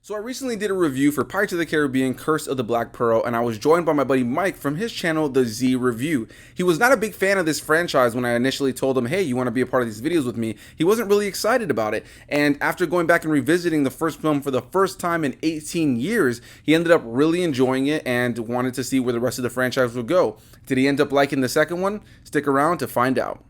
So I recently did a review for Pirates of the Caribbean Curse of the Black Pearl, and I was joined by my buddy Mike from his channel, The Z Review. He was not a big fan of this franchise when I initially told him, hey, you want to be a part of these videos with me? He wasn't really excited about it, and after going back and revisiting the first film for the first time in 18 years, he ended up really enjoying it and wanted to see where the rest of the franchise would go. Did he end up liking the second one? Stick around to find out.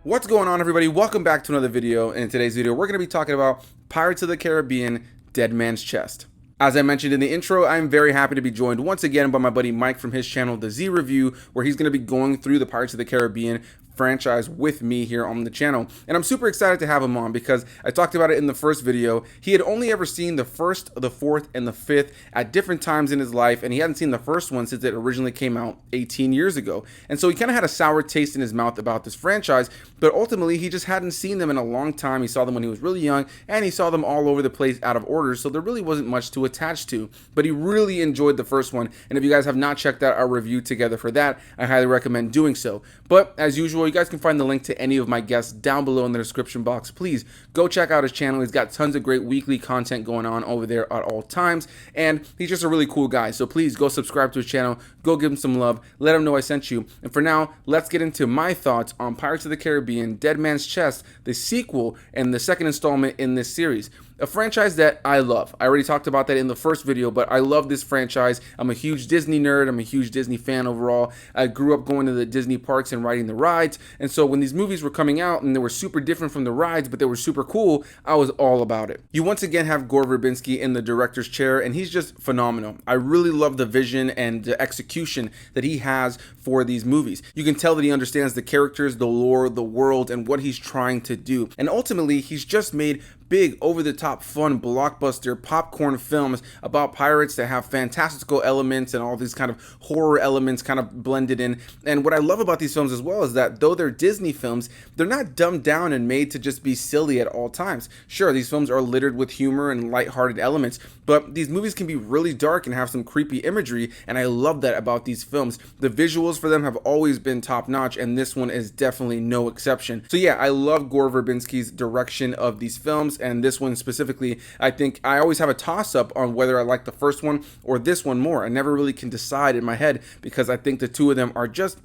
What's going on, everybody? Welcome back to another video. In today's video, we're going to be talking about Pirates of the Caribbean Dead Man's Chest. As I mentioned in the intro, I'm very happy to be joined once again by my buddy Mike from his channel, The Z Review, where he's going to be going through the Pirates of the Caribbean franchise with me here on the channel. And I'm super excited to have him on because I talked about it in the first video. He had only ever seen the first, the fourth, and the fifth at different times in his life, and he hadn't seen the first one since it originally came out 18 years ago. And so he kind of had a sour taste in his mouth about this franchise, but ultimately he just hadn't seen them in a long time. He saw them when he was really young, and he saw them all over the place out of order, so there really wasn't much to attach to. But he really enjoyed the first one, and if you guys have not checked out our review together for that, I highly recommend doing so. But as usual, you guys can find the link to any of my guests down below in the description box. Please go check out his channel. He's got tons of great weekly content going on over there at all times, and he's just a really cool guy. So please go subscribe to his channel, go give him some love, let him know I sent you. And for now, let's get into my thoughts on Pirates of the Caribbean Dead Man's Chest, the sequel and the second installment in this series. A franchise that I love. I already talked about that in the first video, but I love this franchise. I'm a huge Disney nerd. I'm a huge Disney fan overall. I grew up going to the Disney parks and riding the rides. And so when these movies were coming out and they were super different from the rides, but they were super cool, I was all about it. You once again have Gore Verbinski in the director's chair, and he's just phenomenal. I really love the vision and the execution that he has for these movies. You can tell that he understands the characters, the lore, the world, and what he's trying to do. And ultimately, he's just made big, over-the-top, fun, blockbuster, popcorn films about pirates that have fantastical elements and all these kind of horror elements kind of blended in. And what I love about these films as well is that though they're Disney films, they're not dumbed down and made to just be silly at all times. Sure, these films are littered with humor and lighthearted elements, but these movies can be really dark and have some creepy imagery, and I love that about these films. The visuals for them have always been top-notch, and this one is definitely no exception. So yeah, I love Gore Verbinski's direction of these films, and this one specifically. I think I always have a toss-up on whether I like the first one or this one more. I never really can decide in my head because I think the two of them are just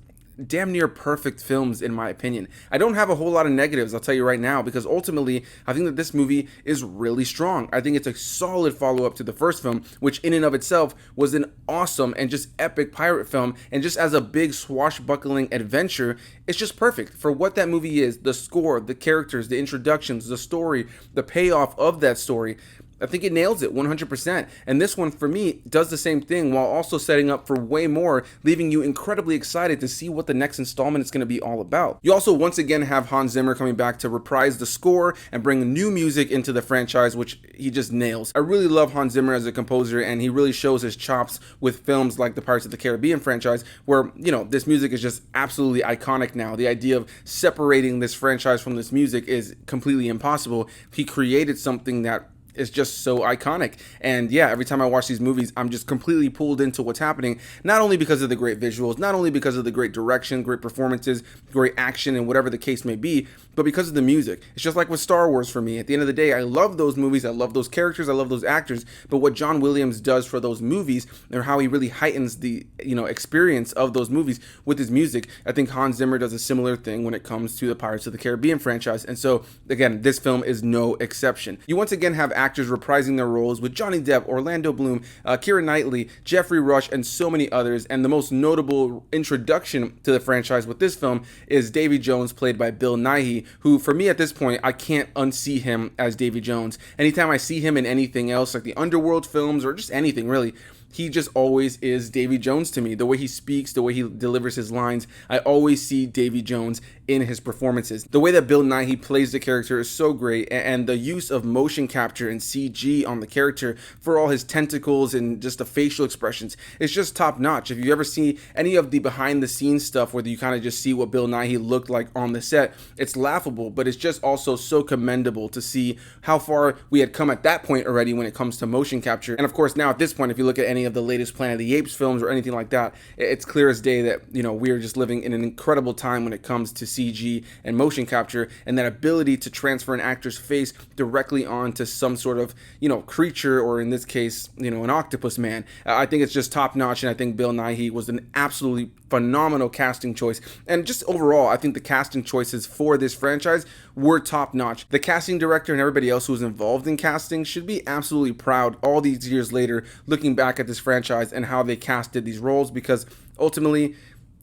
damn near perfect films in my opinion. I don't have a whole lot of negatives, I'll tell you right now, because ultimately I think that this movie is really strong. I think it's a solid follow-up to the first film, which in and of itself was an awesome and just epic pirate film, and just as a big swashbuckling adventure, it's just perfect for what that movie is. The score, the characters, the introductions, the story, the payoff of that story. I think it nails it 100%. And this one, for me, does the same thing while also setting up for way more, leaving you incredibly excited to see what the next installment is going to be all about. You also once again have Hans Zimmer coming back to reprise the score and bring new music into the franchise, which he just nails. I really love Hans Zimmer as a composer, and he really shows his chops with films like the Pirates of the Caribbean franchise, where, you know, this music is just absolutely iconic now. The idea of separating this franchise from this music is completely impossible. He created something that is just so iconic. And yeah, every time I watch these movies, I'm just completely pulled into what's happening, not only because of the great visuals, not only because of the great direction, great performances, great action, and whatever the case may be, but because of the music. It's just like with Star Wars for me. At the end of the day, I love those movies, I love those characters, I love those actors, but what John Williams does for those movies, or how he really heightens the, you know, experience of those movies with his music, I think Hans Zimmer does a similar thing when it comes to the Pirates of the Caribbean franchise. And so again, this film is no exception. You once again have actors reprising their roles with Johnny Depp, Orlando Bloom, Keira Knightley, Jeffrey Rush, and so many others. And the most notable introduction to the franchise with this film is Davy Jones, played by Bill Nighy, who for me at this point, I can't unsee him as Davy Jones. Anytime I see him in anything else, like the Underworld films or just anything really, he just always is Davy Jones to me. The way he speaks, the way he delivers his lines, I always see Davy Jones in his performances. The way that Bill Nighy plays the character is so great, and the use of motion capture and CG on the character for all his tentacles and just the facial expressions is just top notch. If you ever see any of the behind the scenes stuff where you kind of just see what Bill Nighy looked like on the set, it's laughable, but it's just also so commendable to see how far we had come at that point already when it comes to motion capture. And of course, now at this point, if you look at any of the latest Planet of the Apes films or anything like that, it's clear as day that, you know, we're just living in an incredible time when it comes to CG and motion capture, and that ability to transfer an actor's face directly onto some sort of, you know, creature, or in this case, you know, an octopus man. I think it's just top notch, and I think Bill Nighy was an absolutely phenomenal casting choice. And just overall, I think the casting choices for this franchise were top notch. The casting director and everybody else who was involved in casting should be absolutely proud all these years later, looking back at this franchise and how they casted these roles, because ultimately,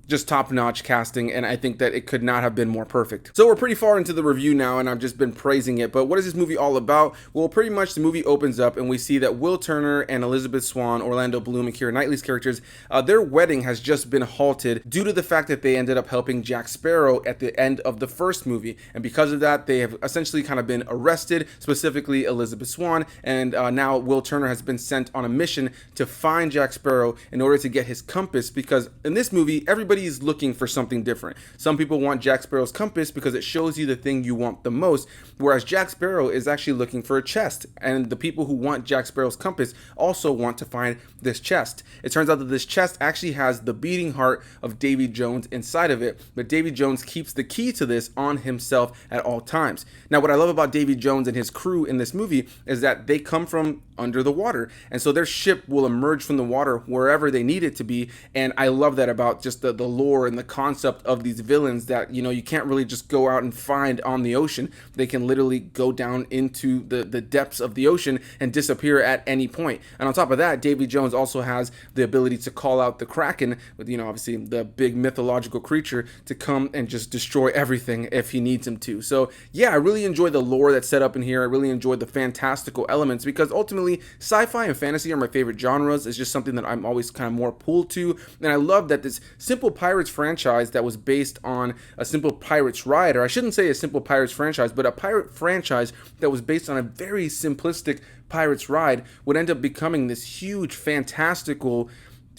just top-notch casting, and I think that it could not have been more perfect. So we're pretty far into the review now, and I've just been praising it, but what is this movie all about? Well, pretty much the movie opens up and we see that Will Turner and Elizabeth Swann, Orlando Bloom and Keira Knightley's characters, their wedding has just been halted due to the fact that they ended up helping Jack Sparrow at the end of the first movie, and because of that, they have essentially kind of been arrested, specifically Elizabeth Swann, and now Will Turner has been sent on a mission to find Jack Sparrow in order to get his compass, because in this movie, everybody is looking for something different. Some people want Jack Sparrow's compass because it shows you the thing you want the most, whereas Jack Sparrow is actually looking for a chest, and the people who want Jack Sparrow's compass also want to find this chest. It turns out that this chest actually has the beating heart of Davy Jones inside of it, but Davy Jones keeps the key to this on himself at all times. Now, what I love about Davy Jones and his crew in this movie is that they come from under the water, and so their ship will emerge from the water wherever they need it to be, and I love that about just the lore and the concept of these villains that, you know, you can't really just go out and find on the ocean. They can literally go down into the depths of the ocean and disappear at any point. And on top of that, Davy Jones also has the ability to call out the Kraken, with, you know, obviously the big mythological creature, to come and just destroy everything if he needs him to. So yeah, I really enjoy the lore that's set up in here. I really enjoy the fantastical elements, because ultimately sci-fi and fantasy are my favorite genres. It's just something that I'm always kind of more pulled to, and I love that this Simple Pirates franchise that was based on a Simple Pirates ride, or I shouldn't say a Simple Pirates franchise, but a pirate franchise that was based on a very simplistic Pirates ride, would end up becoming this huge fantastical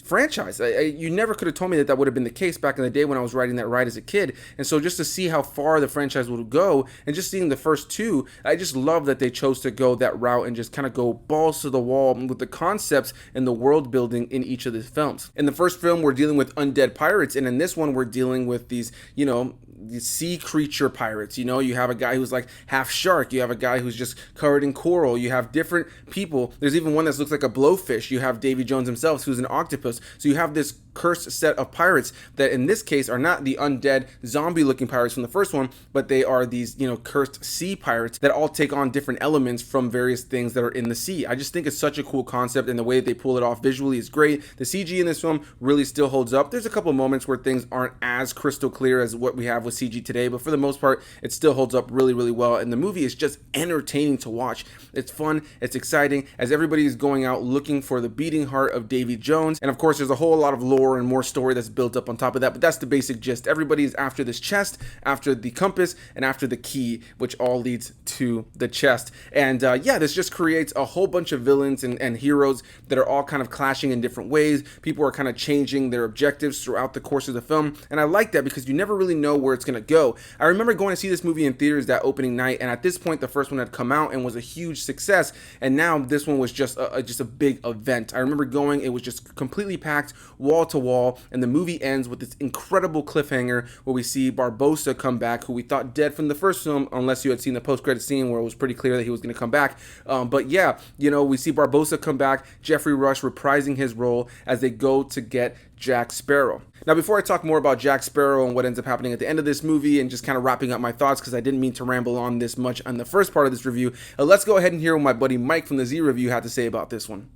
franchise. You never could have told me that would have been the case back in the day when I was riding that ride as a kid. And so just to see how far the franchise would go, and just seeing the first two, I just love that they chose to go that route and just kind of go balls to the wall with the concepts and the world building in each of these films. In the first film, we're dealing with undead pirates, and in this one, we're dealing with these, you know, these sea creature pirates. You know, you have a guy who's like half shark, you have a guy who's just covered in coral, you have different people. There's even one that looks like a blowfish. You have Davy Jones himself, who's an octopus. So you have this cursed set of pirates that in this case are not the undead zombie looking pirates from the first one, but they are these, you know, cursed sea pirates that all take on different elements from various things that are in the sea. I just think it's such a cool concept, and the way they pull it off visually is great. The CG in this film really still holds up. There's a couple moments where things aren't as crystal clear as what we have with CG today, but for the most part, it still holds up really, really well, and the movie is just entertaining to watch. It's fun, it's exciting, as everybody is going out looking for the beating heart of Davy Jones, and of course, there's a whole lot of lore and more story that's built up on top of that, but that's the basic gist. Everybody is after this chest, after the compass, and after the key, which all leads to the chest. And yeah, this just creates a whole bunch of villains and heroes that are all kind of clashing in different ways. People are kind of changing their objectives throughout the course of the film, and I like that because you never really know where it's going to go. I remember going to see this movie in theaters that opening night, and at this point, the first one had come out and was a huge success, and now this one was just a big event. I remember going, it was just completely packed, wall to wall, and the movie ends with this incredible cliffhanger where we see Barbossa come back, who we thought dead from the first film, unless you had seen the post-credit scene where it was pretty clear that he was going to come back. But yeah, you know, we see Barbossa come back, Jeffrey Rush reprising his role as they go to get Jack Sparrow. Now, before I talk more about Jack Sparrow and what ends up happening at the end of this movie, and just kind of wrapping up my thoughts, because I didn't mean to ramble on this much on the first part of this review, let's go ahead and hear what my buddy Mike from the Z Review had to say about this one.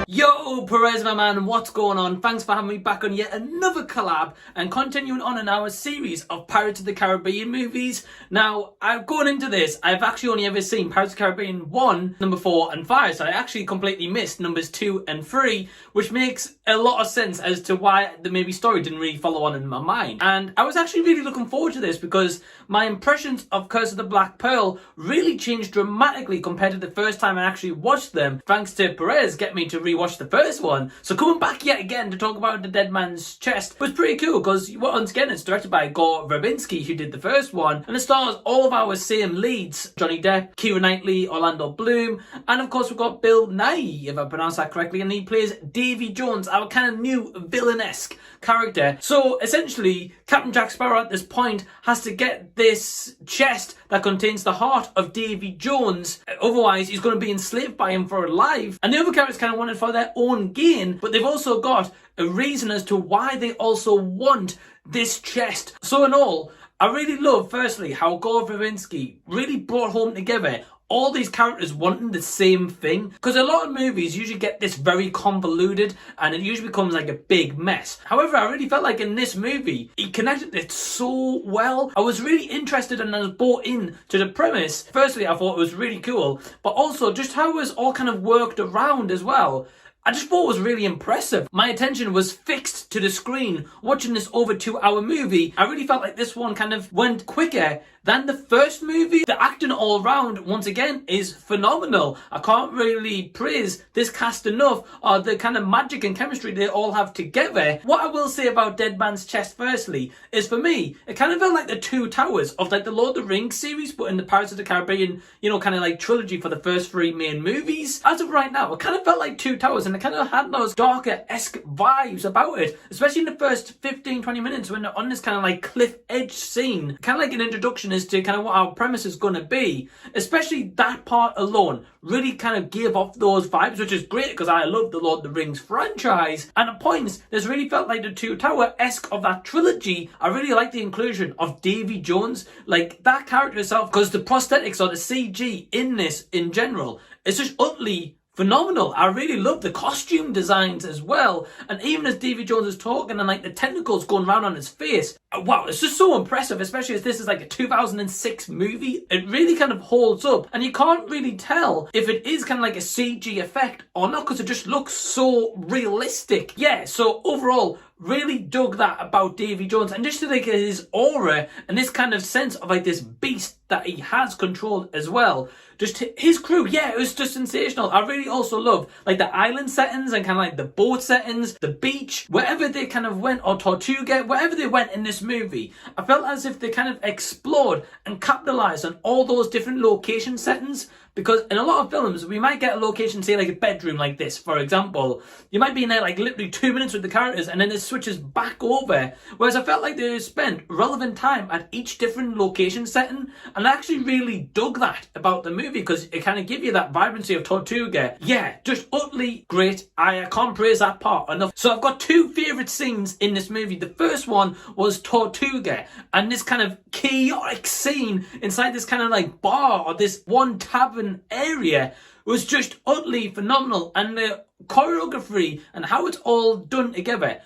Yo, Perez, my man, what's going on? Thanks for having me back on yet another collab and continuing on in our series of Pirates of the Caribbean movies. Now, going into this, I've actually only ever seen Pirates of the Caribbean 1, number 4 and 5, so I actually completely missed numbers 2 and 3, which makes a lot of sense as to why the movie story didn't really follow on in my mind. And I was actually really looking forward to this because my impressions of Curse of the Black Pearl really changed dramatically compared to the first time I actually watched them, thanks to Perez getting me to rewatch the first one. So coming back yet again to talk about The Dead Man's Chest was pretty cool because once again it's directed by Gore Verbinski, who did the first one, and it stars all of our same leads: Johnny Depp, Keira Knightley, Orlando Bloom, and of course we've got Bill Nighy, if I pronounced that correctly, and he plays Davy Jones, our kind of new villainesque character. So essentially Captain Jack Sparrow at this point has to get this chest that contains the heart of Davy Jones, otherwise he's going to be enslaved by him for life. And the other characters kind of want it for their own gain, but they've also got a reason as to why they also want this chest. So in all, I really love, firstly, how Gore Verbinski really brought home together all these characters wanting the same thing, because a lot of movies usually get this very convoluted and it usually becomes like a big mess. However, I really felt like in this movie he connected it so well. I was really interested and I was bought in to the premise. Firstly, I thought it was really cool, but also just how it was all kind of worked around as well. I just thought it was really impressive. My attention was fixed to the screen watching this over 2-hour movie. I really felt like this one kind of went quicker than the first movie. The acting all around, once again, is phenomenal. I can't really praise this cast enough, or the kind of magic and chemistry they all have together. What I will say about Dead Man's Chest, firstly, is for me, it kind of felt like the Two Towers of like the Lord of the Rings series, but in the Pirates of the Caribbean, you know, kind of like trilogy for the first 3 main movies. As of right now, it kind of felt like Two Towers, and it kind of had those darker-esque vibes about it, especially in the first 15-20 minutes when they're on this kind of like cliff edge scene, kind of like an introduction as to kind of what our premise is going to be. Especially that part alone really kind of gave off those vibes, which is great because I love the Lord of the Rings franchise. And at points, this really felt like the Two Tower-esque of that trilogy. I really like the inclusion of Davy Jones, like that character itself, because the prosthetics or the CG in this in general is just utterly phenomenal. I really love the costume designs as well, and even as Davy Jones is talking and like the tentacles going around on his face, wow, it's just so impressive, especially as this is like a 2006 movie. It really kind of holds up, and you can't really tell if it is kind of like a CG effect or not because it just looks so realistic. Yeah, so overall, really dug that about Davy Jones, and just to like his aura and this kind of sense of like this beast that he has controlled as well. Just his crew, yeah, it was just sensational. I really also love like the island settings and kind of like the boat settings, the beach, wherever they kind of went, or Tortuga, wherever they went in this movie. I felt as if they kind of explored and capitalized on all those different location settings, because in a lot of films we might get a location, say like a bedroom like this, for example. You might be in there like literally 2 minutes with the characters and then it switches back over, whereas I felt like they spent relevant time at each different location setting, and I actually really dug that about the movie because it kind of gives you that vibrancy of Tortuga. Yeah, just utterly great. I can't praise that part enough. So I've got 2 favourite scenes in this movie. The first one was Tortuga and this kind of chaotic scene inside this kind of like bar or this one tavern area was just utterly phenomenal, and the choreography and how it's all done together,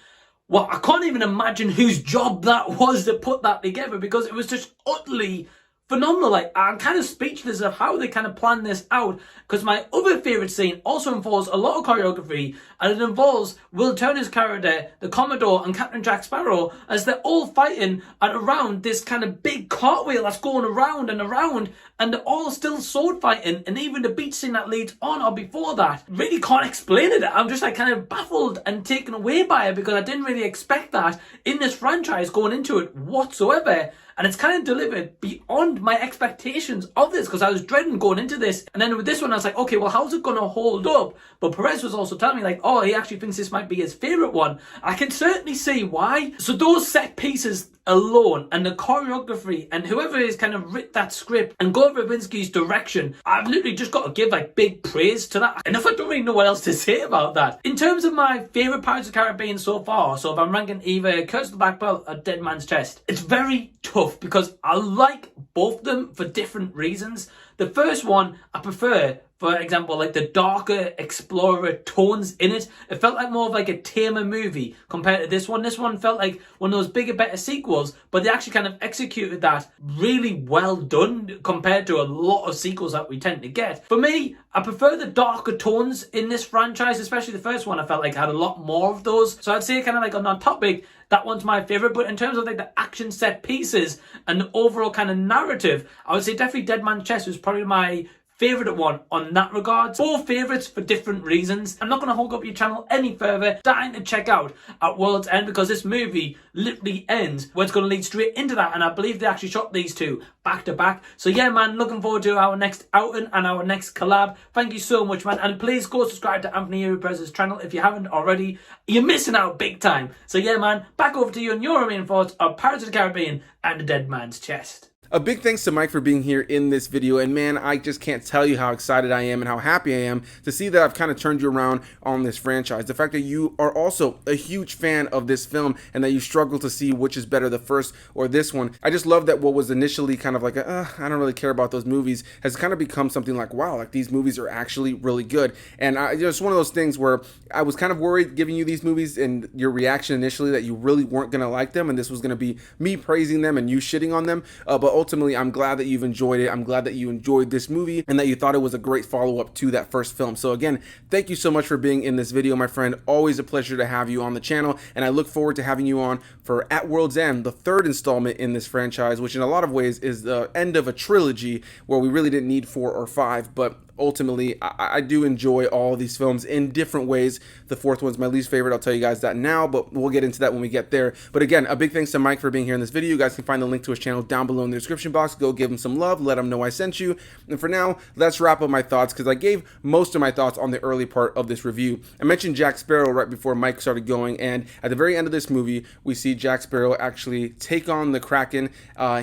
well, I can't even imagine whose job that was to put that together because it was just utterly phenomenal. Like, I'm kind of speechless of how they kind of planned this out, because my other favourite scene also involves a lot of choreography, and it involves Will Turner's character, the Commodore, and Captain Jack Sparrow as they're all fighting at around this kind of big cartwheel that's going around, and they're all still sword fighting, and even the beach scene that leads on or before that, really can't explain it. I'm just like kind of baffled and taken away by it because I didn't really expect that in this franchise going into it whatsoever. And it's kind of delivered beyond my expectations of this, because I was dreading going into this. And then with this one, I was like, okay, well, how's it going to hold up? But Perez was also telling me like, oh, he actually thinks this might be his favourite one. I can certainly see why. So those set pieces alone and the choreography and whoever has kind of writ that script and Gore Verbinski's direction, I've literally just got to give like big praise to that. And if I don't really know what else to say about that. In terms of my favourite Pirates of the Caribbean so far, so if I'm ranking either Curse of the Black Pearl or Dead Man's Chest, it's very tough because I like both of them for different reasons. The first one I prefer for example, like the darker explorer tones in it. It felt like more of like a tamer movie compared to this one. This one felt like one of those bigger, better sequels, but they actually kind of executed that really well done compared to a lot of sequels that we tend to get. For me, I prefer the darker tones in this franchise, especially the first one. I felt like I had a lot more of those. So I'd say kind of like on that topic, that one's my favorite. But in terms of like the action set pieces and the overall kind of narrative, I would say definitely Dead Man's Chest was probably my favorite one on that regard. Both favorites for different reasons. I'm not going to hold up your channel any further. Dying to check out At World's End, because this movie literally ends where it's going to lead straight into that, and I believe they actually shot these two back to back. So yeah, man, looking forward to our next outing and our next collab. Thank you so much, man, and please go subscribe to Anthony Perez's channel if you haven't already. You're missing out big time. So yeah, man, back over to you and your remaining thoughts of Pirates of the Caribbean and the Dead Man's Chest. A big thanks to Mike for being here in this video, and man, I just can't tell you how excited I am and how happy I am to see that I've kind of turned you around on this franchise. The fact that you are also a huge fan of this film and that you struggle to see which is better, the first or this one. I just love that what was initially kind of like I don't really care about those movies has kind of become something like, wow, like these movies are actually really good. And it's one of those things where I was kind of worried giving you these movies and your reaction initially that you really weren't going to like them and this was going to be me praising them and you shitting on them, but ultimately, I'm glad that you've enjoyed it. I'm glad that you enjoyed this movie and that you thought it was a great follow-up to that first film. So again, thank you so much for being in this video, my friend. Always a pleasure to have you on the channel, and I look forward to having you on for At World's End, the third installment in this franchise, which in a lot of ways is the end of a trilogy where we really didn't need 4 or 5, but ultimately, I do enjoy all of these films in different ways. The fourth one's my least favorite. I'll tell you guys that now, but we'll get into that when we get there. But again, a big thanks to Mike for being here in this video. You guys can find the link to his channel down below in the description box. Go give him some love. Let him know I sent you. And for now, let's wrap up my thoughts because I gave most of my thoughts on the early part of this review. I mentioned Jack Sparrow right before Mike started going, and at the very end of this movie, we see Jack Sparrow actually take on the Kraken.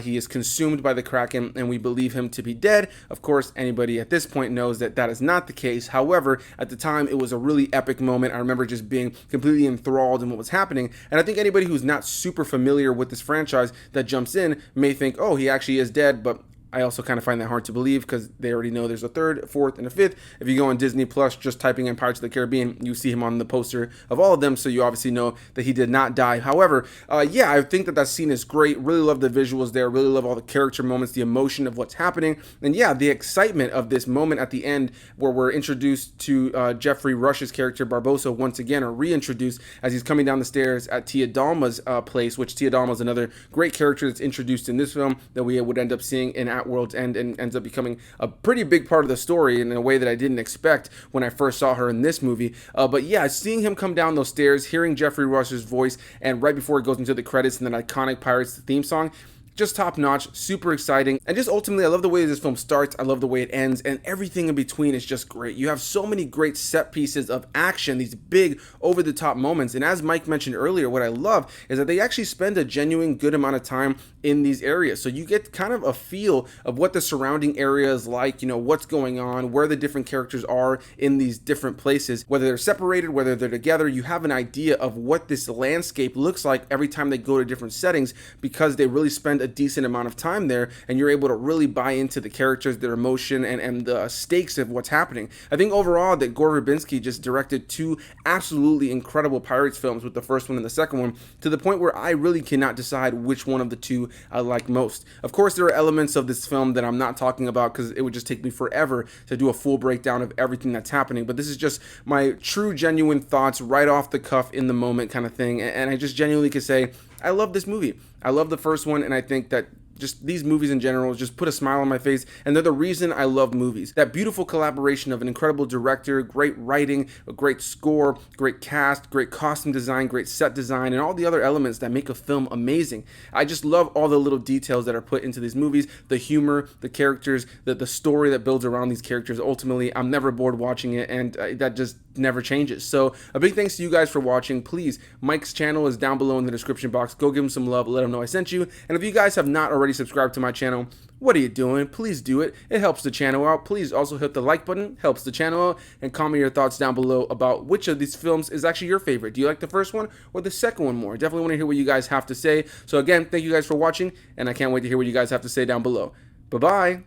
He is consumed by the Kraken, and we believe him to be dead. Of course, anybody at this point knows that that is not the case. However, at the time, it was a really epic moment. I remember just being completely enthralled in what was happening. And I think anybody who's not super familiar with this franchise that jumps in may think, oh, he actually is dead, but I also kind of find that hard to believe because they already know there's a third, fourth, and a fifth. If you go on Disney Plus, just typing in Pirates of the Caribbean, you see him on the poster of all of them, so you obviously know that he did not die. However, yeah, I think that that scene is great. Really love the visuals there. Really love all the character moments, the emotion of what's happening, and yeah, the excitement of this moment at the end where we're introduced to Jeffrey Rush's character Barbossa once again, or reintroduced as he's coming down the stairs at Tia Dalma's place, which Tia Dalma is another great character that's introduced in this film that we would end up seeing in At World's End and ends up becoming a pretty big part of the story in a way that I didn't expect when I first saw her in this movie. But yeah, seeing him come down those stairs, hearing Jeffrey Rush's voice, and right before it goes into the credits and that iconic Pirates theme song, just top notch, super exciting, and just ultimately I love the way this film starts, I love the way it ends, and everything in between is just great. You have so many great set pieces of action, these big over the top moments, and as Mike mentioned earlier, what I love is that they actually spend a genuine good amount of time in these areas, so you get kind of a feel of what the surrounding area is like, you know, what's going on, where the different characters are in these different places, whether they're separated, whether they're together. You have an idea of what this landscape looks like every time they go to different settings because they really spend a decent amount of time there, and you're able to really buy into the characters, their emotion, and the stakes of what's happening. I think overall that Gore Verbinski just directed 2 absolutely incredible Pirates films with the first one and the second one, to the point where I really cannot decide which one of the 2 I like most. Of course, there are elements of this film that I'm not talking about because it would just take me forever to do a full breakdown of everything that's happening, but this is just my true, genuine thoughts right off the cuff in the moment kind of thing, and I just genuinely could say I love this movie. I love the first one, and I think that just these movies in general just put a smile on my face, and they're the reason I love movies. That beautiful collaboration of an incredible director, great writing, a great score, great cast, great costume design, great set design, and all the other elements that make a film amazing. I just love all the little details that are put into these movies, the humor, the characters, the story that builds around these characters. Ultimately, I'm never bored watching it, and that just never changes. So a big thanks to you guys for watching. Please, Mike's channel is down below in the description box. Go give him some love, let him know I sent you. And if you guys have not already subscribed to my channel, what are you doing? Please do it. It helps the channel out. Please also hit the like button, helps the channel out, and comment your thoughts down below about which of these films is actually your favorite. Do you like the first one or the second one more? Definitely want to hear what you guys have to say. So again, thank you guys for watching, and I can't wait to hear what you guys have to say down below. Bye-bye.